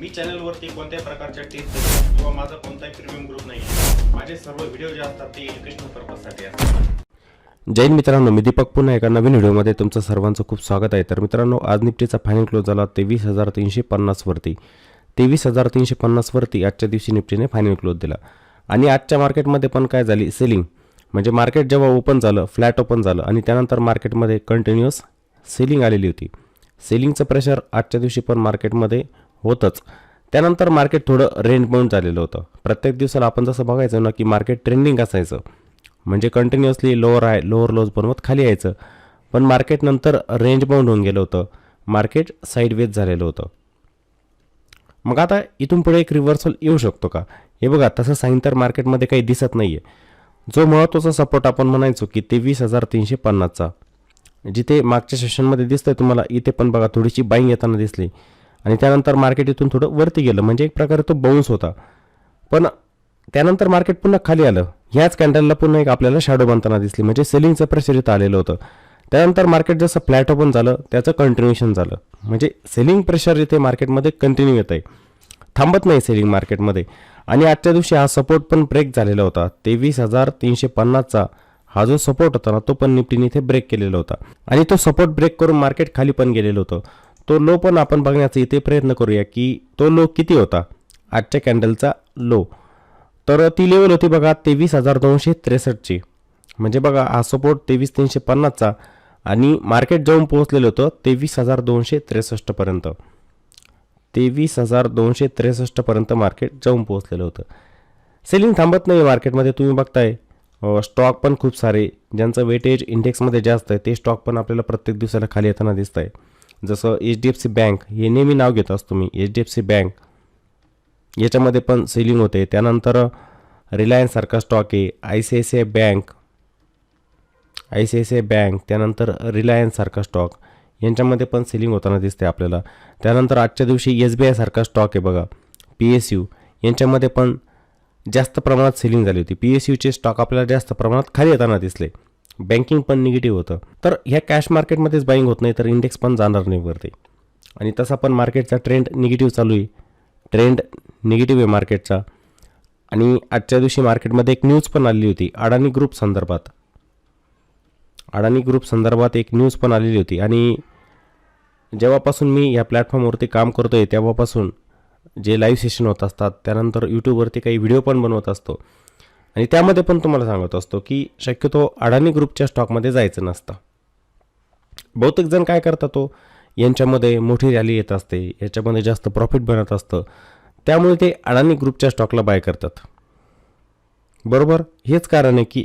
मी चॅनलवरती कोणत्याही प्रकारच्या टिप्स किंवा माझा कोणताही प्रीमियम ग्रुप नाही आहे. माझे सर्व व्हिडिओ जे असतात ते एज्युकेशनल पर्पजसाठी असतात. जय हिंद मित्रांनो, मी दीपक पुन्हा एका नवीन व्हिडिओमध्ये तुमचं सर्वांचं खूप स्वागत आहे. तर मित्रांनो, आज निफ्टीचा फायनल क्लोज झाला 23,350 वरती. 23,350 वरती आजच्या दिवशी निफ्टीने फायनल क्लोज दिला. आणि आजच्या मार्केटमध्ये पण काय झाली, सेलिंग. म्हणजे मार्केट जेव्हा ओपन झालं, फ्लॅट ओपन झालं आणि त्यानंतर मार्केटमध्ये कंटिन्युअस सेलिंग आलेली होती. सेलिंगचं प्रेशर आजच्या दिवशी पण मार्केटमध्ये होतंच. त्यानंतर मार्केट थोडं रेंज बाउंड झालेलं होतं. प्रत्येक दिवसाला आपण जसं बघायचं ना की मार्केट ट्रेंडिंग असायचं, म्हणजे कंटिन्युअसली लोअर आहे लोअर लोज बनवत खाली यायचं. पण मार्केट नंतर रेंज बाउंड होऊन गेलं होतं, मार्केट साईडवेज झालेलं होतं. मग आता इथून पुढे एक रिव्हर्सल येऊ शकतो का, हे बघा. तसं साईन तर मार्केटमध्ये काही दिसत नाही आहे. जो महत्त्वाचा सपोर्ट आपण म्हणायचो की 23,350चा, जिथे मागच्या सेशनमध्ये दिसतंय तुम्हाला, इथे पण बघा थोडीशी बाईंग येताना दिसली. आणि त्यानंतर मार्केट इथून थोडं वरती गेलं, म्हणजे एक प्रकारे तो बाउन्स होता. पण त्यानंतर मार्केट पुन्हा खाली आलं. ह्याच कॅन्डलला पुन्हा एक आपल्याला शॅडो बनताना दिसली, म्हणजे सेलिंगचं प्रेशर इथं आलेलं होतं. त्यानंतर मार्केट जसं फ्लॅट ओपन झालं त्याचं कंटिन्युएशन झालं, म्हणजे सेलिंग प्रेशर इथे मार्केटमध्ये कंटिन्यू येत आहे, थांबत नाही सेलिंग मार्केटमध्ये. आणि आजच्या दिवशी हा सपोर्ट पण ब्रेक झालेला होता. 23,350चा हा जो सपोर्ट होता ना, तो पण निफ्टीने इथे ब्रेक केलेला होता. आणि तो सपोर्ट ब्रेक करून मार्केट खाली पण गेलेलं होतं. तो लो पण आपण बघण्याचा इथे प्रयत्न करूया की तो लो किती होता, आजच्या कॅन्डलचा लो. तर ती लेवल होती बघा 23,263ची. म्हणजे बघा हा सपोर्ट 23,350चा आणि मार्केट जाऊन पोहोचलेलं होतं 23,263 पर्यंत. 23,263 पर्यंत मार्केट जाऊन पोहोचलेलं होतं. सेलिंग थांबत नाही मार्केटमध्ये. तुम्ही बघताय स्टॉक पण खूप सारे, ज्यांचं वेटेज इंडेक्समध्ये जास्त आहे, ते स्टॉक पण आपल्याला प्रत्येक दिवसाला खाली येताना दिसत आहे. जसं HDFC बँक, हे नेहमी नाव घेत असतो मी, HDFC बँक, याच्यामध्ये पण सेलिंग होते. त्यानंतर रिलायन्स सारखा स्टॉक आहे, ICICI बँक, त्यानंतर रिलायन्स सारखा स्टॉक, यांच्यामध्ये पण सेलिंग होताना दिसते आपल्याला. त्यानंतर आजच्या दिवशी SBI सारखा स्टॉक आहे बघा, PSU, यांच्यामध्ये पण जास्त प्रमाणात सेलिंग झाली होती. PSUचे स्टॉक आपल्याला जास्त प्रमाणात खाली येताना दिसले. बँकिंग पण निगेटिव्ह होतं. तर ह्या कॅश मार्केटमध्येच बाईंग होत नाही तर इंडेक्स पण जाणार नाही वरती. आणि तसा पण मार्केटचा ट्रेंड निगेटिव्ह चालू आहे, ट्रेंड निगेटिव्ह आहे मार्केटचा. आणि आजच्या दिवशी मार्केटमध्ये एक न्यूज पण आलेली होती अडाणी ग्रुप संदर्भात एक न्यूज पण आलेली होती. आणि जेव्हापासून मी या प्लॅटफॉर्मवरती काम करतो आहे तेव्हापासून जे लाईव्ह सेशन होत असतात, त्यानंतर यूट्यूबवरती काही व्हिडिओ पण बनवत असतो आणि त्यामध्ये पण तुम्हाला सांगत असतो की शक्यतो अडाणी ग्रुपच्या स्टॉकमध्ये जायचं नसतं. बहुतेक जण काय करतात, तो यांच्यामध्ये मोठी रॅली येत असते, याच्यामध्ये जास्त प्रॉफिट बनत असतं, त्यामुळे ते अडाणी ग्रुपच्या स्टॉकला बाय करतात. बरोबर, हेच कारण आहे की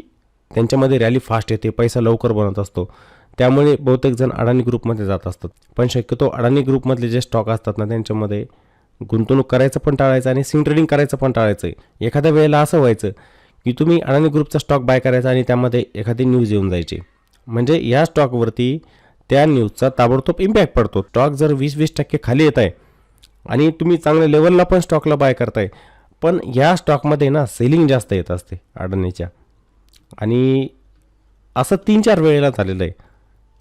त्यांच्यामध्ये रॅली फास्ट येते, पैसा लवकर बनत असतो, त्यामुळे बहुतेक जण अडाणी ग्रुपमध्ये जात असतात. पण शक्यतो अडाणी ग्रुपमधले जे स्टॉक असतात ना, त्यांच्यामध्ये गुंतवणूक करायचं पण टाळायचं आणि स्विंग ट्रेडिंग करायचं पण टाळायचं. एखाद्या वेळेला असं व्हायचं की तुम्ही अडाणी ग्रुपचा स्टॉक बाय करायचा आणि त्यामध्ये एखादी न्यूज येऊन जायची, म्हणजे या स्टॉकवरती त्या न्यूजचा ताबडतोब इम्पॅक्ट पडतो. स्टॉक जर 20% खाली येत आहे आणि तुम्ही चांगल्या लेवलला पण स्टॉकला बाय करताय, पण या स्टॉकमध्ये ना सेलिंग जास्त येत असते अडाणीच्या. आणि असं 3-4 वेळेला झालेलं आहे.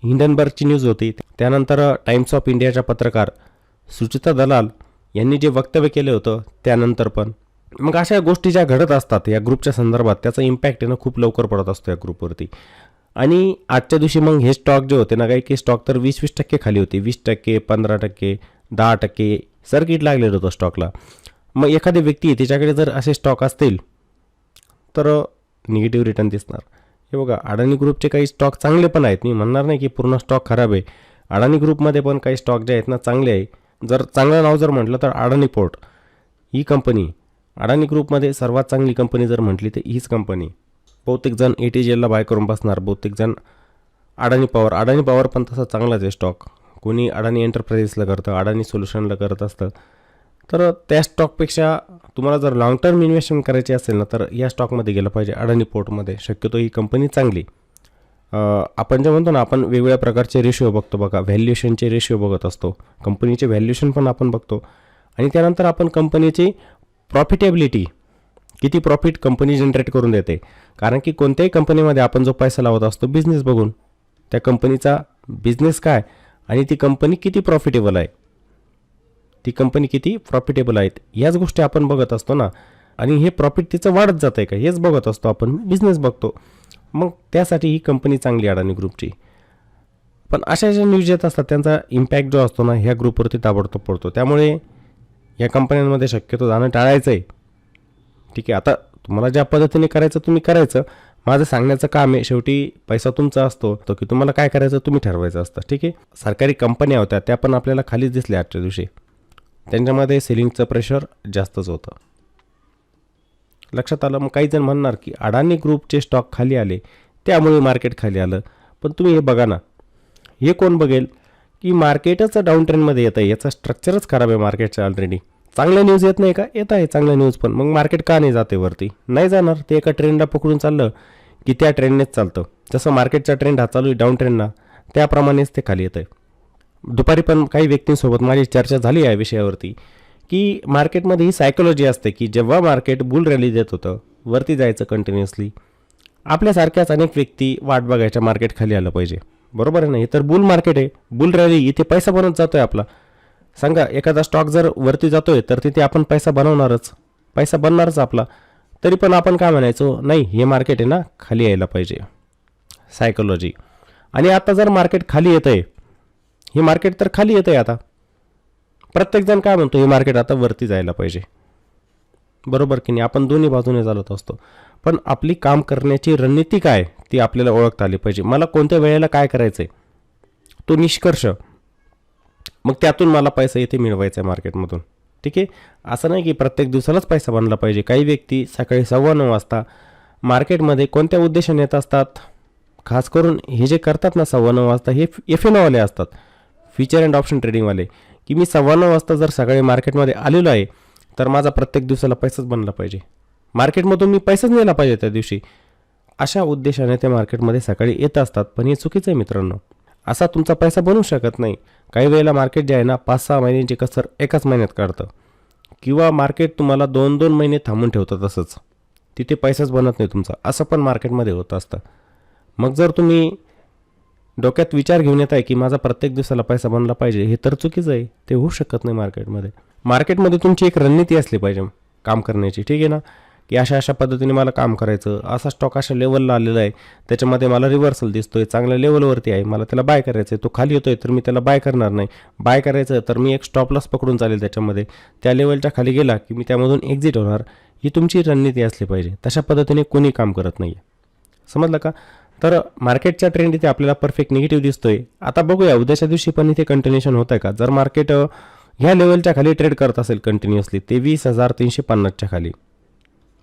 हिंडनबर्गची न्यूज होती, त्यानंतर टाइम्स ऑफ इंडियाच्या पत्रकार सुचिता दलाल यांनी जे वक्तव्य केलं होतं त्यानंतर पण. मग अशा गोष्टी ज्या घडत असतात या ग्रुपच्या संदर्भात, त्याचा इम्पॅक्ट आहे ना खूप लवकर पडत असतो या ग्रुपवरती. आणि आजच्या दिवशी मग हे स्टॉक जे होते ना, काही स्टॉक तर 20% खाली होते, 20%, 15%, 10% सर्किट लागलेलं होतं स्टॉकला. मग एखादी व्यक्ती त्याच्याकडे जर असे स्टॉक असतील तर निगेटिव्ह रिटर्न दिसणार. हे बघा, अडाणी ग्रुपचे काही स्टॉक चांगले पण आहेत, मी म्हणणार नाही की पूर्ण स्टॉक खराब आहे. अडाणी ग्रुपमध्ये पण काही स्टॉक जे आहेत ना चांगले आहे. जर चांगलं नाव जर म्हटलं तर अडाणी पोर्ट ही कंपनी, अडाणी ग्रुपमध्ये सर्वात चांगली कंपनी जर म्हटली तर हीच कंपनी. बहुतेक जण ATGLला बाय करून बसणार, बहुतेक जण अडाणी पॉवर पण तसा चांगलाच आहे स्टॉक. कोणी अडाणी एंटरप्राइजेसला करतं, अडाणी सोल्युशनला करत असतं. तर त्या स्टॉकपेक्षा तुम्हाला जर लॉंग टर्म इन्व्हेस्टमेंट करायची असेल ना, तर या स्टॉकमध्ये गेलं पाहिजे, अडाणी पोर्टमध्ये. शक्यतो ही कंपनी चांगली. आपण जे म्हणतो ना, आपण वेगवेगळ्या प्रकारचे रेशिओ बघतो बघा, व्हॅल्युएशनचे रेशिओ बघत असतो, कंपनीचे व्हॅल्युएशन पण आपण बघतो. आणि त्यानंतर आपण कंपनीची प्रॉफिटेबिलिटी, किती प्रॉफिट कंपनी जनरेट करून देते. कारण की कोणत्याही कंपनीमध्ये आपण जो पैसा लावत असतो बिझनेस बघून, त्या कंपनीचा बिझनेस काय आणि ती कंपनी किती प्रॉफिटेबल आहे ती कंपनी किती प्रॉफिटेबल आहेत, याच गोष्टी आपण बघत असतो ना. आणि हे प्रॉफिट तिचं वाढत जात आहे का हेच बघत असतो आपण, बिझनेस बघतो. मग त्यासाठी ही कंपनी चांगली अडाणी ग्रुपची. पण अशा ज्या न्यूज येत असतात त्यांचा इम्पॅक्ट जो असतो ना ह्या ग्रुपवरती ताबडतोब पडतो. त्यामुळे या कंपन्यांमध्ये शक्यतो जाणं टाळायचं आहे. ठीक आहे, आता तुम्हाला ज्या पद्धतीने करायचं तुम्ही करायचं. माझं सांगण्याचं काम आहे, शेवटी पैसा तुमचा असतो तो की तुम्हाला काय करायचं तुम्ही ठरवायचं असतं. ठीक आहे, सरकारी कंपन्या होत्या त्या पण आपल्याला खालीच दिसल्या आजच्या दिवशी. त्यांच्यामध्ये सेलिंगचं प्रेशर जास्तच होतं. लक्षात आलं. मग काही जण म्हणणार की अडाणी ग्रुपचे स्टॉक खाली आले त्यामुळे मार्केट खाली आलं. पण तुम्ही हे बघा ना, हे कोण बघेल की मार्केटच डाऊन ट्रेंडमध्ये येतं आहे, याचा स्ट्रक्चरच खराब आहे मार्केटचं ऑलरेडी. चांगल्या न्यूज येत नाही का, येत आहे चांगल्या न्यूज पण. मग मार्केट का नाही जाते वरती, नाही जाणार. ते एका ट्रेंडला पकडून चाललं की त्या ट्रेंडनेच चालतं. जसं मार्केटचा ट्रेंड हा चालू आहे डाऊन ट्रेंडना, त्याप्रमाणेच ते खाली येतं आहे. दुपारी पण काही व्यक्तींसोबत माझी चर्चा झाली या विषयावरती की मार्केटमध्ये ही सायकोलॉजी असते की जेव्हा मार्केट बुल रॅली देत होतं वरती जायचं कंटिन्युअसली, आपल्यासारख्याच अनेक व्यक्ती वाट बघायच्या मार्केट खाली आलं पाहिजे. बरोबर आहे ना, हे तर बुल मार्केट आहे, बुल रॅली, इथे पैसा बनत जातोय आपला. सांगा, एखादा स्टॉक जर वरती जातोय तर तिथे आपण पैसा बनवणारच, पैसा बनणारच आपला. तरी पण आपण काय म्हणायचो, नाही हे मार्केट आहे ना खाली यायला पाहिजे, सायकोलॉजी. आणि आता जर मार्केट खाली येतं आहे, हे मार्केट तर खाली येतं आहे आता, प्रत्येकजण काय म्हणतो हे मार्केट आता वरती जायला पाहिजे. बरोबर की नाही, आपण दोन्ही बाजूने चालत असतो. पण आपली काम करण्याची रणनीती काय ती आपल्याला ओळखता आली पाहिजे. मला कोणत्या वेळेला काय करायचं आहे तो निष्कर्ष, मग त्यातून मला पैसा इथे मिळवायचा आहे मार्केटमधून. ठीक आहे, असं नाही की प्रत्येक दिवसालाच पैसा बनला पाहिजे. काही व्यक्ती सकाळी 9:15 वाजता मार्केटमध्ये कोणत्या उद्देशाने येत असतात, खास करून हे जे करतात ना 9:15 वाजता, हे FNOवाले असतात, फ्युचर अँड ऑप्शन ट्रेडिंगवाले, की मी 9:15 वाजता जर सकाळी मार्केटमध्ये आलेलो आहे तर माझा प्रत्येक दिवसाला पैसाच बनला पाहिजे, मार्केटमधून मी पैसाच नेला पाहिजे त्या दिवशी. अशा उद्देशाने ते मार्केटमध्ये सकाळी येत असतात. पण हे चुकीचं आहे मित्रांनो, असा तुमचा पैसा बनवू शकत नाही. काही वेळेला मार्केट जे आहे ना 5-6 महिन्यांची कसर एकाच महिन्यात काढतं, किंवा मार्केट तुम्हाला 2-2 महिने थांबून ठेवतं, तसंच तिथे पैसाच बनत नाही तुमचा, असं पण मार्केटमध्ये होत असतं. मग जर तुम्ही डोक्यात विचार घेऊन येत आहे की माझा प्रत्येक दिवसाला पैसा बनला पाहिजे, हे तर चुकीचं आहे, ते होऊ शकत नाही मार्केटमध्ये. मार्केटमध्ये तुमची एक रणनीती असली पाहिजे काम करण्याची. ठीक आहे ना, की अशा पद्धतीने मला काम करायचं, असा स्टॉक अशा लेवलला आलेला आहे, त्याच्यामध्ये मला रिव्हर्सल दिसतोय, चांगल्या लेवलवरती आहे, मला त्याला बाय करायचं आहे, तो खाली येतोय तर मी त्याला बाय करणार नाही, बाय करायचं तर मी एक स्टॉप लॉस पकडून चालेल त्याच्यामध्ये, त्या लेवलच्या खाली गेला की मी त्यामधून एक्झिट होणार. ही तुमची रणनीती असली पाहिजे. तशा पद्धतीने कोणी काम करत नाही आहे, समजलं का. तर मार्केटचा ट्रेंड इथे आपल्याला परफेक्ट निगेटिव्ह दिसतोय. आता बघूया उद्याच्या दिवशी पण इथे कंटिन्युएशन होत आहे का. जर मार्केट ह्या लेवलच्या खाली ट्रेड करत असेल कंटिन्युअसली 23,350च्या खाली,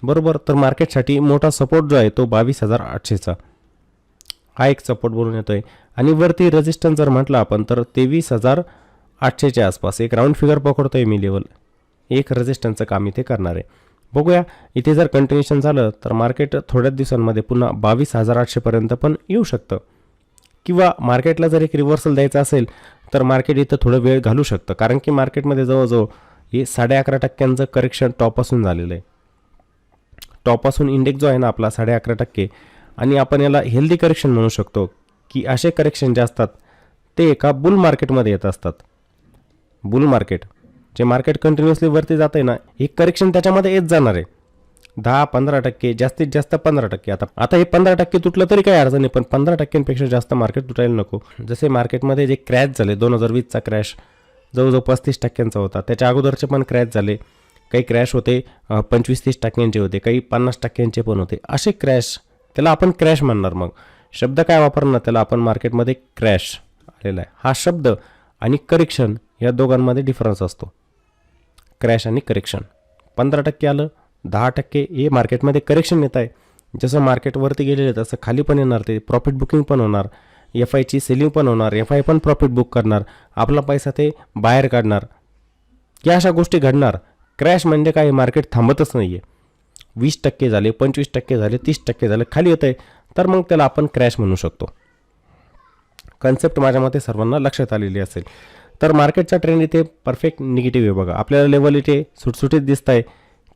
बरोबर, तर मार्केटसाठी मोठा सपोर्ट जो आहे तो 22,800चा हा एक सपोर्ट बनून येतो आहे. आणि वरती रेजिस्टन्स जर म्हटलं आपण तर 23,800च्या आसपास एक राऊंड फिगर पकडतो आहे मी लेवल, एक रेजिस्टन्सचं काम इथे करणार आहे. बघूया इथे जर कंटिन्युएशन झालं तर मार्केट थोड्याच दिवसांमध्ये पुन्हा 22,800पर्यंत पण येऊ शकतं. किंवा मार्केटला जर एक रिव्हर्सल द्यायचं असेल तर मार्केट इथं थोडं वेळ घालू शकतं, कारण की मार्केटमध्ये जवळजवळ हे 11.5% करेक्शन टॉपपासून झालेलं आहे. टॉपपासून इंडेक्स जो आहे ना आपला 11.5%, आणि आपण याला हेल्दी करेक्शन म्हणू शकतो, की असे करेक्शन जे असतात ते एका बुल मार्केटमध्ये येत असतात. बुल मार्केट जे मार्केट कंटिन्युअसली वरती जात आहे ना, एक करेक्शन त्याच्यामध्ये येत जाणार आहे. 10-15%, जास्तीत जास्त 15%. आता हे 15% तुटलं तरी काही अडचण नाही, पण 15%पेक्षा जास्त मार्केट तुटायला नको. जसे मार्केटमध्ये जे क्रॅश झाले 2020चा क्रॅश जवळजवळ 35% होता, त्याच्या अगोदरचे पण क्रॅश झाले, काही क्रॅश होते 25-30% होते, काही 50% पण होते. असे क्रॅश, त्याला आपण क्रॅश म्हणणार. मग शब्द काय वापरणार त्याला आपण मार्केटमध्ये, क्रॅश आलेला आहे. हा शब्द आणि करेक्शन या दोघांमध्ये डिफरन्स असतो. क्रॅश आणि करेक्शन 15% आलं, 10% हे मार्केटमध्ये करेक्शन येत आहे. जसं मार्केटवरती गेलेलं तसं खाली पण येणार, ते प्रॉफिट बुकिंग पण होणार, FIची सेलिंग पण होणार, FI पण प्रॉफिट बुक करणार, आपला पैसा ते बाहेर काढणार, या अशा गोष्टी घडणार. क्रॅश म्हणजे काय, मार्केट थांबतच नाही आहे. 20% झाले, 25% झाले, 30% झाले, खाली येत आहे, तर मग त्याला आपण क्रॅश म्हणू शकतो. कन्सेप्ट माझ्या मते सर्वांना लक्षात आलेली असेल. तर मार्केटचा ट्रेंड इथे परफेक्ट निगेटिव्ह आहे. बघा आपल्याला लेवल इथे सुटसुटीत दिसत आहे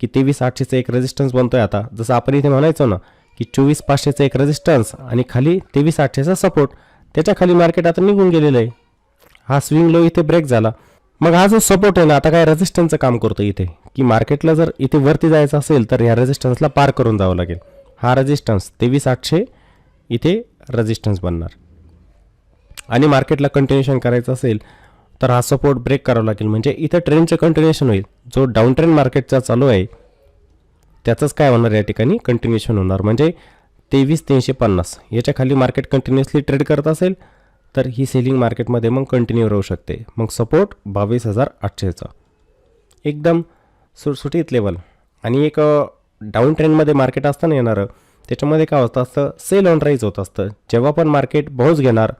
की 23,800चा एक रेजिस्टन्स बनतोय. आता जसं आपण इथे म्हणायचो ना की 24,500चा एक रेजिस्टन्स आणि खाली 23,800चा सपोर्ट, त्याच्या खाली मार्केट आता निघून गेलेलं आहे. हा स्विंग लो इथे ब्रेक झाला, मग हा जो सपोर्ट आहे ना, आता काय रेजिस्टन्सचं काम करतो इथे, की मार्केटला जर इथे वरती जायचं असेल तर ह्या रेजिस्टन्सला पार करून जावं लागेल. हा रेजिस्टन्स 23,800 इथे रेजिस्टन्स बनणार. आणि मार्केटला कंटिन्युएशन करायचं असेल तर हा सपोर्ट ब्रेक करावा लागेल. म्हणजे इथं ट्रेंडचं कंटिन्युएशन होईल. जो डाऊन ट्रेंड मार्केटचा चालू आहे त्याचंच काय होणार या ठिकाणी कंटिन्युएशन होणार. म्हणजे 23,350 याच्या खाली मार्केट कंटिन्युअसली ट्रेड करत असेल तर ही सेलिंग मार्केटमध्ये मग कंटिन्यू राहू शकते. मग सपोर्ट 22,800चा एकदम सुटसुटीत लेवल. आणि एक डाऊन ट्रेंडमध्ये मार्केट असताना येणारं त्याच्यामध्ये काय होतं असतं, सेल ऑन राईज होत असतं. जेव्हा पण मार्केट बाउन्स घेणार,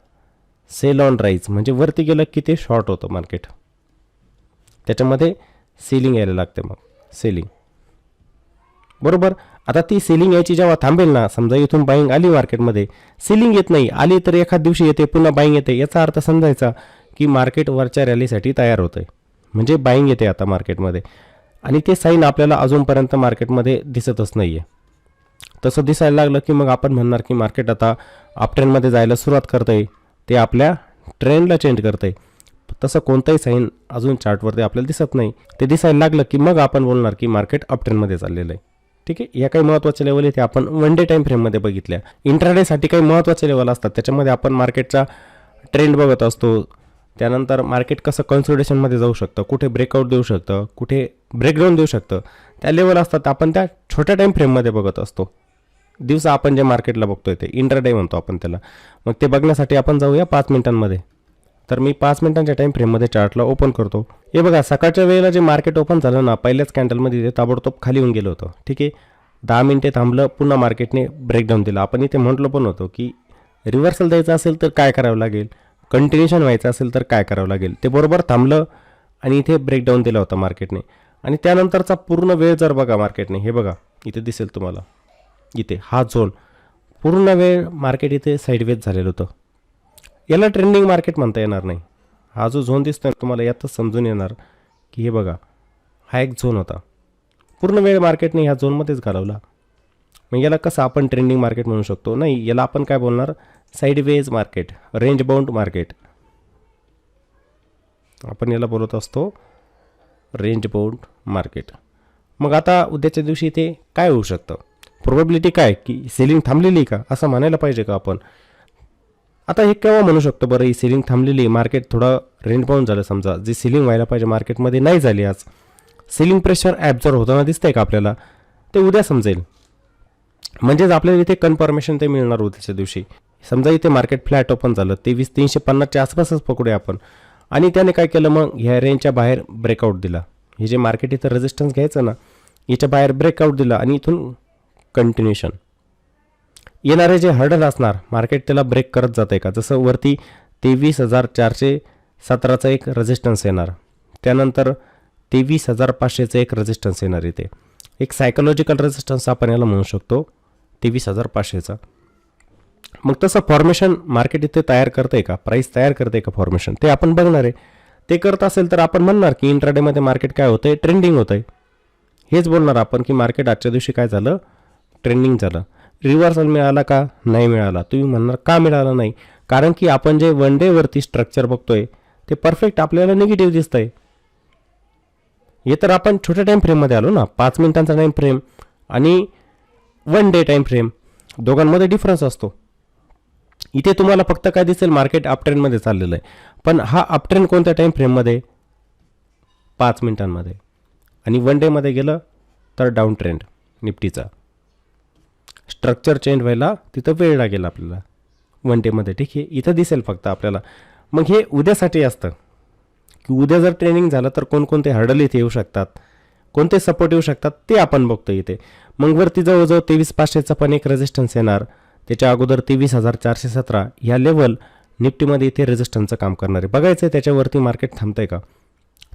सेल ऑन राईज म्हणजे वरती गेलं की ते शॉर्ट होतं मार्केट, त्याच्यामध्ये सेलिंग यायला लागते. मग सेलिंग बरोबर. आता ती सेलिंग यायची जेव्हा थांबेल ना, समजा इथून बाईंग आली मार्केटमध्ये, सेलिंग येत नाही, आली तर एखाद दिवशी येते पुन्हा बाईंग येते, याचा अर्थ समजायचा की मार्केट वरच्या रॅलीसाठी तयार होतं आहे. म्हणजे बाईंग येते आता मार्केटमध्ये. आणि ते साईन आपल्याला अजूनपर्यंत मार्केटमध्ये दिसतच नाही आहे. तसं दिसायला लागलं की मग आपण म्हणणार की मार्केट आता अप ट्रेंडमध्ये जायला सुरुवात करतं आहे, ते आपल्या ट्रेंडला चेंज करतं आहे. तसं कोणताही साईन अजून चार्टवरती आपल्याला दिसत नाही. ते दिसायला लागलं की मग आपण बोलणार की मार्केट अप ट्रेंडमध्ये चाललेलं आहे. ठीक आहे. या काही महत्त्वाच्या लेवल इथे आपण वन डे टाईम फ्रेममध्ये बघितल्या. इंट्राडेसाठी काही महत्त्वाचे लेवल असतात, त्याच्यामध्ये आपण मार्केटचा ट्रेंड बघत असतो. त्यानंतर मार्केट कसं कन्सोलिडेशनमध्ये जाऊ शकतं, कुठे ब्रेकआउट देऊ शकतं, कुठे ब्रेकडाऊन देऊ शकतं, त्या लेवल असतात आपण त्या छोट्या टाईम फ्रेममध्ये बघत असतो. दिवसा आपण जे मार्केटला बघतोय ते इंट्राडे म्हणतो आपण त्याला. मग ते बघण्यासाठी आपण जाऊया 5 मिनिटांमध्ये. तर मी 5 मिनिटांच्या टाईम फ्रेममध्ये चार्टला ओपन करतो. हे बघा, सकाळच्या वेळेला जे मार्केट ओपन झालं ना, पहिल्याच कॅन्डलमध्ये ते ताबडतोब खाली येऊन गेलं होतं. ठीक आहे. 10 मिनिटे थांबलं, पुन्हा मार्केटने ब्रेकडाऊन दिला. आपण इथे म्हटलं पण होतं की रिव्हर्सल द्यायचं असेल तर काय करावं लागेल, कंटिन्युएशन व्हायचं असेल तर काय करावं लागेल. ते बरोबर थांबलं आणि इथे ब्रेकडाऊन दिला होता मार्केटने. आणि त्यानंतरचा पूर्ण वेळ जर बघा मार्केटने, हे बघा इथे दिसेल तुम्हाला, इथे हा झोन पूर्ण वेळ मार्केट इथे साईडवेज झालेलं होतं. याला ट्रेंडिंग मार्केट म्हणता येणार नाही. हा जो झोन दिसतोय तुम्हाला यातच समजून येणार की हे बघा हा एक झोन होता. पूर्ण वेळ मार्केटने ह्या झोनमध्येच घालवला. मग याला कसं आपण ट्रेंडिंग मार्केट म्हणू शकतो? नाही, याला आपण काय बोलणार, sideways market, range bound market. आपण याला बोलत असतो रेंज बाउंड मार्केट. मग आता उद्याच्या दिवशी ते काय होऊ शकतं? प्रोबॅबिलिटी काय की सेलिंग थांबलेली का, असं म्हणायला पाहिजे का आपण? आता हे केव्हा म्हणू शकतो बरं, ही सेलिंग थांबलेली, मार्केट थोडं रेंज बाउंड झालं, समजा जी सेलिंग व्हायला पाहिजे मार्केटमध्ये नाही झाली, आज सेलिंग प्रेशर ॲब्झॉर्ब होताना दिसतंय का आपल्याला, ते उद्या समजेल. म्हणजेच आपल्याला इथे कन्फर्मेशन ते मिळणार उद्याच्या दिवशी. समजा इथे मार्केट फ्लॅट ओपन झालं, 23,350च्या आसपासच पकडूया आपण, आणि त्याने काय केलं, मग ह्या रेंजच्या बाहेर ब्रेकआउट दिला. हे जे मार्केट इथं रेजिस्टन्स घ्यायचं ना, याच्या बाहेर ब्रेकआउट दिला आणि इथून कंटिन्युएशन. येणारे जे हर्डल असणार मार्केट त्याला ब्रेक करत जात आहे का, जसं वरती 23,417चा एक रेजिस्टन्स येणार, त्यानंतर 23,500चं एक रेजिस्टन्स येणार. इथे एक सायकोलॉजिकल रेजिस्टन्स आपण याला म्हणू शकतो 23,500चा. मग तसं फॉर्मेशन मार्केट इथे तयार करते का, प्राईस तयार करते का फॉर्मेशन, ते आपण बघणार आहे. ते करत असेल तर आपण म्हणणार की इंट्राडेमध्ये मार्केट काय होतंय, ट्रेंडिंग होतंय. हेच बोलणार आपण की मार्केट आजच्या दिवशी काय झालं, ट्रेंडिंग झालं. रिव्हर्सल मिळाला का, नाही मिळाला. तुम्ही म्हणणार का मिळाला नाही, कारण की आपण जे वन डेवरती स्ट्रक्चर बघतोय ते परफेक्ट आपल्याला निगेटिव्ह दिसतंय. हे तर आपण छोट्या टाईम फ्रेममध्ये आलो ना, 5 मिनिटांचा टाईम फ्रेम आणि वन डे टाईम फ्रेम, दोघांमध्ये डिफरन्स असतो. इथे तुम्हाला फक्त काय दिसेल, मार्केट अप ट्रेंडमध्ये चाललेलं आहे, पण हा अप ट्रेंड कोणत्या टाईम फ्रेममध्ये, 5 मिनिटांमध्ये. आणि वन डेमध्ये गेलं तर डाऊन ट्रेंड निफ्टीचा. स्ट्रक्चर चेंज व्हायला तिथं वेळ लागेल आपल्याला वन डेमध्ये. ठीक आहे, इथं दिसेल फक्त आपल्याला. मग हे उद्यासाठी असतं की उद्या जर ट्रेनिंग झालं तर कोणकोणते हर्डल इथे येऊ शकतात, कोणते सपोर्ट येऊ शकतात, ते आपण बघतो इथे. मग वरती जवळजवळ 23,500चा पण एक रेजिस्टन्स येणार. त्याच्या अगोदर 23,417 ह्या लेवल निफ्टीमध्ये इथे रेजिस्टन्सचं काम करणार आहे. बघायचं आहे त्याच्यावरती मार्केट थांबतंय का.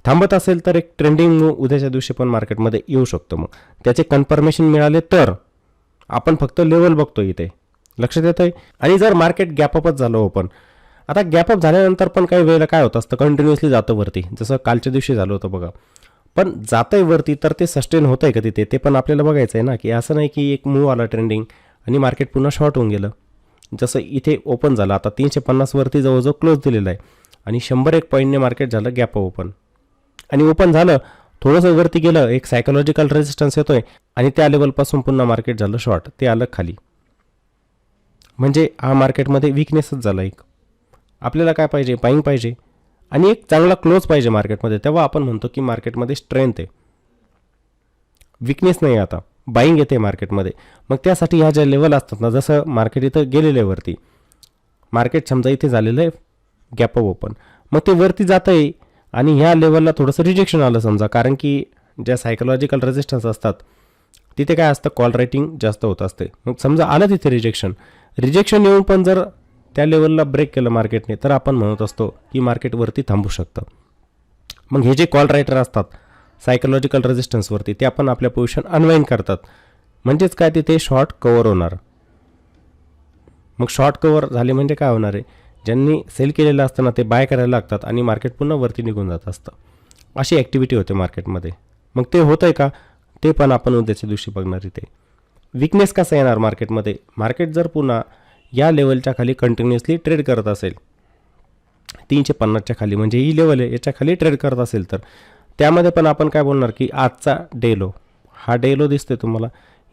थांबत असेल तर एक ट्रेंडिंग उद्याच्या दिवशी पण मार्केटमध्ये येऊ शकतो. मग त्याचे कन्फर्मेशन मिळाले तर आपण फक्त लेवल बघतो इथे, लक्षात येतं आहे. आणि जर मार्केट गॅपअपच झालं ओपन, आता गॅपअप झाल्यानंतर पण काही वेळेला काय होतं असतं, कंटिन्युअसली जातं वरती, जसं कालच्या दिवशी झालं होतं बघा. पण जातं आहे वरती तर ते सस्टेन होतं आहे का तिथे, ते पण आपल्याला बघायचं आहे ना, की असं नाही की एक मूव आला ट्रेंडिंग आणि मार्केट पुन्हा शॉर्ट होऊन गेलं. जसं इथे ओपन झालं, आता 350 वरती जवळजवळ क्लोज दिलेला आहे आणि 101 पॉईंटने मार्केट झालं गॅप ओपन. आणि ओपन झालं, थोडंसं वरती गेलं, एक सायकोलॉजिकल रेजिस्टन्स येतोय आणि त्या लेवलपासून पुन्हा मार्केट झालं शॉर्ट, ते आलं खाली. म्हणजे हा मार्केटमध्ये विकनेसच झाला एक. आपल्याला काय पाहिजे? बाईंग पाहिजे आणि एक चांगला क्लोज पाहिजे मार्केटमध्ये, तेव्हा आपण म्हणतो की मार्केटमध्ये स्ट्रेंथ आहे, विकनेस नाही. आता बाईंग येते मार्केटमध्ये. मग त्यासाठी ह्या ज्या लेवल असतात ना, जसं मार्केट इथं गेलेलं आहे वरती, मार्केट समजा इथे झालेलं आहे गॅप अप ओपन, मग ते वरती जातं आहे आणि ह्या लेवलला थोडंसं रिजेक्शन आलं समजा, कारण की ज्या सायकोलॉजिकल रेजिस्टन्स असतात तिथे काय असतं, कॉल रायटिंग जास्त होत असते. मग समजा आलं तिथे रिजेक्शन येऊन पण जर त्या लेवलला ब्रेक केलं मार्केटने, तर आपण म्हणत असतो की मार्केट वरती थांबू शकतं. मग हे जे कॉल रायटर असतात सायकोलॉजिकल रेजिस्टन्सवरती, ते आपण आपल्या पोझिशन अनवाइंड करतात, म्हणजेच काय, तिथे शॉर्ट कव्हर होणार. मग शॉर्ट कव्हर झाले म्हणजे काय होणार आहे, ज्यांनी सेल केलेलं असतं ना ते बाय करायला लागतात आणि मार्केट पुन्हा वरती निघून जात असतं. अशी ॲक्टिव्हिटी होते मार्केटमध्ये. मग ते होतं आहे का, ते पण आपण उद्याच्या दिवशी बघणार. इथे विकनेस कसा येणार मार्केटमध्ये, मार्केट जर पुन्हा या लेवलच्या खाली कंटिन्युअसली ट्रेड करत असेल, 350च्या खाली, म्हणजे ही लेवल आहे याच्या खाली ट्रेड करत असेल, तर त्यामध्ये पण आपण काय बोलणार की आजचा डे लो, हा डे लो दिसतोय तुम्हाला,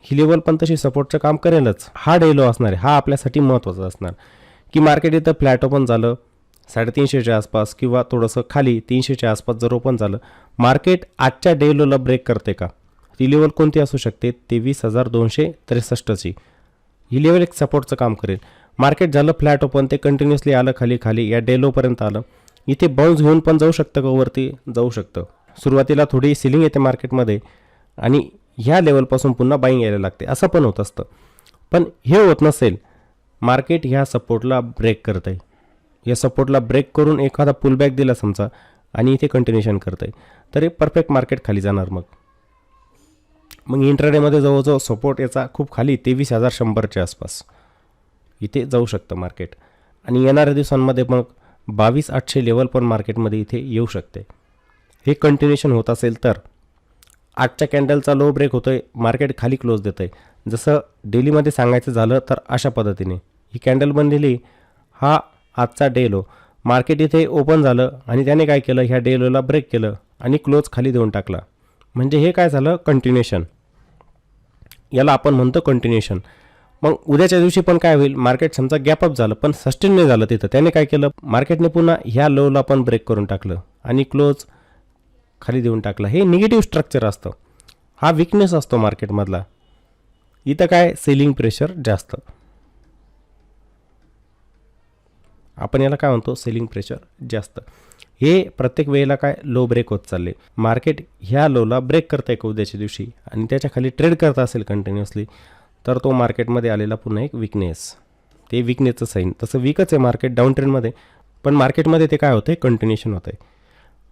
ही लेवल पण तशी सपोर्टचं काम करेलच. हा डे लो असणार आहे, हा आपल्यासाठी महत्त्वाचा असणार की मार्केट इथं फ्लॅट ओपन झालं 350च्या आसपास किंवा थोडंसं खाली 300च्या आसपास जर ओपन झालं, मार्केट आजच्या डे लोला ब्रेक करते का, ती लेवल कोणती असू शकते, 23,263ची. ही लेवल एक सपोर्टचं काम करेल. मार्केट झालं फ्लॅट ओपन, ते कंटिन्युअसली आलं खाली या डे लोपर्यंत आलं, इथे बाउन्स घेऊन पण जाऊ शकतं का, वरती जाऊ शकतं. सुरुवातीला थोडी सिलिंग येते मार्केटमध्ये आणि ह्या लेवलपासून पुन्हा बाईंग यायला लागते, असं पण होत असतं. पण हे होत नसेल, मार्केट ह्या सपोर्टला ब्रेक करतं आहे, या सपोर्टला ब्रेक करून एखादा पुलबॅक दिला समजा आणि इथे कंटिन्युएशन करतं आहे, तर हे परफेक्ट मार्केट खाली जाणार. मग इंट्राडेमध्ये जवळजवळ सपोर्ट याचा खूप खाली 23,100च्या आसपास इथे जाऊ शकतं मार्केट. आणि येणाऱ्या दिवसांमध्ये मग 22,800 लेवल पण मार्केटमध्ये इथे येऊ शकते. हे कंटिन्युएशन होत असेल तर आजच्या कॅन्डलचा लो ब्रेक होतोय, मार्केट खाली क्लोज देतं आहे. जसं डेलीमध्ये सांगायचं झालं तर अशा पद्धतीने ही कॅन्डल बनलेली, हा आजचा डे लो, मार्केट इथे ओपन झालं आणि त्याने काय केलं, ह्या डे लोला ब्रेक केलं आणि क्लोज खाली देऊन टाकला. म्हणजे हे काय झालं, कंटिन्युएशन, याला आपण म्हणतो कंटिन्युएशन. मग उद्याच्या दिवशी पण काय होईल, मार्केट समजा गॅपअप झालं पण सस्टेन नाही झालं तिथं, त्याने काय केलं, मार्केटने पुन्हा ह्या लोला पण ब्रेक करून टाकलं आणि क्लोज खाली देऊन टाकला. हे निगेटिव्ह स्ट्रक्चर असतं, हा विकनेस असतो मार्केटमधला. इथं काय, सेलिंग प्रेशर जास्त, आपण याला काय म्हणतो, सेलिंग प्रेशर जास्त. हे प्रत्येक वेळेला काय, लो ब्रेक होत चालले. मार्केट ह्या लोला ब्रेक करतं आहे का उद्याच्या दिवशी आणि त्याच्या खाली ट्रेड करत असेल कंटिन्युअसली, तर तो मार्केटमध्ये आलेला पुन्हा एक विकनेस, ते विकनेसचं साईन. तसं विकच आहे मार्केट डाऊन ट्रेंडमध्ये, पण मार्केटमध्ये ते काय होतं आहे, कंटिन्युएशन होतं आहे.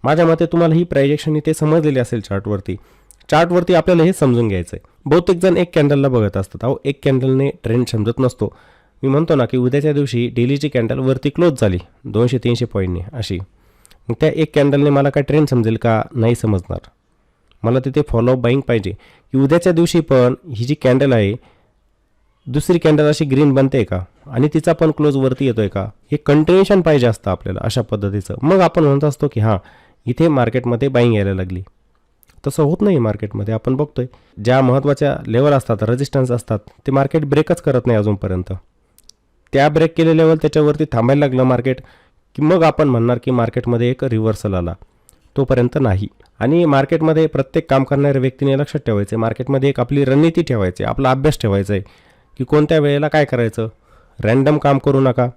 माझ्या मते तुम्हाला ही प्रायजेक्शन इथे समजलेली असेल. चार्टवरती आपल्याला हे समजून घ्यायचं आहे. बहुतेक जण एक कॅन्डलला बघत असतात, अहो एक कॅन्डलने ट्रेंड समजत नसतो. मी म्हणतो ना की उद्याच्या दिवशी डेलीची कॅन्डल वरती क्लोज झाली 200-300 पॉईंटने अशी, मग त्या एक कॅन्डलने मला काय ट्रेंड समजेल का, नाही समजणार. मला तिथे फॉलोअप बाईंग पाहिजे की उद्याच्या दिवशी पण ही जी कॅन्डल आहे, दुसरी कॅन्डल अशी ग्रीन बनते का आणि तिचा पण क्लोज वरती येतोय का, हे कंटिन्युएशन पाहिजे असतं आपल्याला अशा पद्धतीचं. मग आपण म्हणत असतो की हां इथे मार्केटमध्ये बाईंग यायला लागली. तसं होत नाही मार्केटमध्ये. आपण बघतोय ज्या महत्त्वाच्या लेवल असतात, रेजिस्टन्स असतात, ते मार्केट ब्रेकच करत नाही अजूनपर्यंत. त्या ब्रेक केलेल्या लेवल त्याच्यावरती थांबायला लागलं मार्केट की मग आपण म्हणणार की मार्केटमध्ये एक रिव्हर्सल आला, तोपर्यंत नाही. आणि मार्केटमध्ये प्रत्येक काम करणाऱ्या व्यक्तीने लक्षात ठेवायचं आहे, मार्केटमध्ये एक आपली रणनीती ठेवायची, आपला अभ्यास ठेवायचा आहे की कोणत्या वेळेला काय करायचं. रॅन्डम काम करू नका,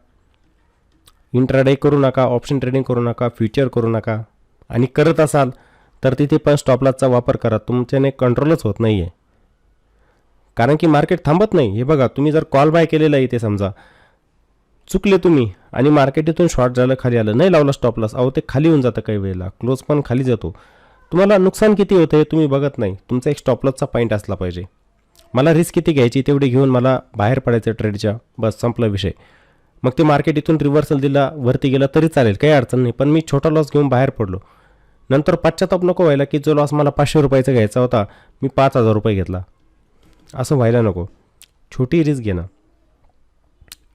इंट्राडे करू नका, ऑप्शन ट्रेडिंग करू नका, फ्युचर करू नका. आणि करत असाल तर तिथे पण स्टॉप लॉसचा वापर करा, तुमच्याने कंट्रोलच होत नाही आहे. कारण की मार्केट थांबत नाही. हे बघा, तुम्ही जर कॉल बाय केलेला आहे, इथे समजा चुकले तुम्ही आणि मार्केट इथून शॉर्ट झालं, खाली आलं, नाही लावला स्टॉप लॉस, अहो ते खाली होऊन जातं, काही वेळेला क्लोज पण खाली जातो. तुम्हाला नुकसान किती होतं हे तुम्ही बघत नाही. तुमचा एक स्टॉप लॉसचा पॉईंट असला पाहिजे. मला रिस्क किती घ्यायची तेवढी घेऊन मला बाहेर पडायचं ट्रेडच्या, बस संपला विषय. मग ते मार्केट इथून रिव्हर्सल दिला, वरती गेला तरी चालेल, काही अडचण नाही. पण मी छोटा लॉस घेऊन बाहेर पडलो, नंतर पश्चाताप नको व्हायला की जो लॉस मला 500 रुपयाचा घ्यायचा होता मी 5,000 रुपये घेतला, असं व्हायला नको. छोटी रिस्क घेणं.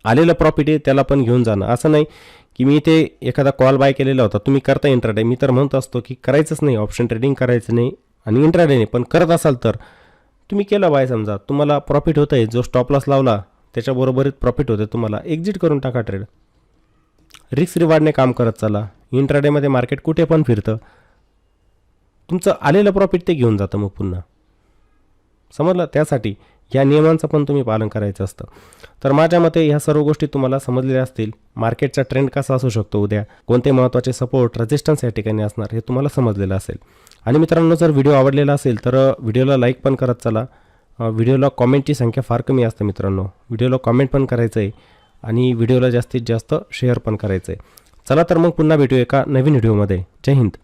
आलेलं प्रॉफिट आहे त्याला पण घेऊन जाणं. असं नाही की मी इथे एखादा कॉल बाय केलेला होता, तुम्ही करता इंट्राडे, मी तर म्हणत असतो की करायचंच नाही, ऑप्शन ट्रेडिंग करायचं नाही आणि इंट्राडे नाही. पण करत असाल तर तुम्ही केलं बाय, समजा तुम्हाला प्रॉफिट होतं आहे, जो स्टॉप लॉस लावला त्याच्याबरोबरच प्रॉफिट होतं, तुम्हाला एक्झिट करून टाका ट्रेड. रिस्क रिवॉर्डने काम करत चला. इंट्राडेमध्ये मार्केट कुठे पण फिरतं, तुमचं आलेलं प्रॉफिट ते घेऊन जातं मग पुन्हा. समजलं? त्यासाठी या नियमांचं पण तुम्ही पालन करायचं असतं. तर माझ्या मते ह्या सर्व गोष्टी तुम्हाला समजलेल्या असतील. मार्केटचा ट्रेंड कसा असू शकतो उद्या, कोणते महत्त्वाचे सपोर्ट रेजिस्टन्स या ठिकाणी असणार हे तुम्हाला समजलेलं असेल. आणि मित्रांनो, जर व्हिडिओ आवडलेला असेल तर व्हिडिओला लाईक पण करत चला. व्हिडिओला कॉमेंटची संख्या फार कमी असते मित्रांनो. व्हिडिओला कॉमेंट पण करायचं आहे आणि व्हिडिओला जास्तीत जास्त शेअर पण करायचं आहे. चला तर मग पुन्हा भेटू एका नवीन व्हिडिओमध्ये. जय हिंद.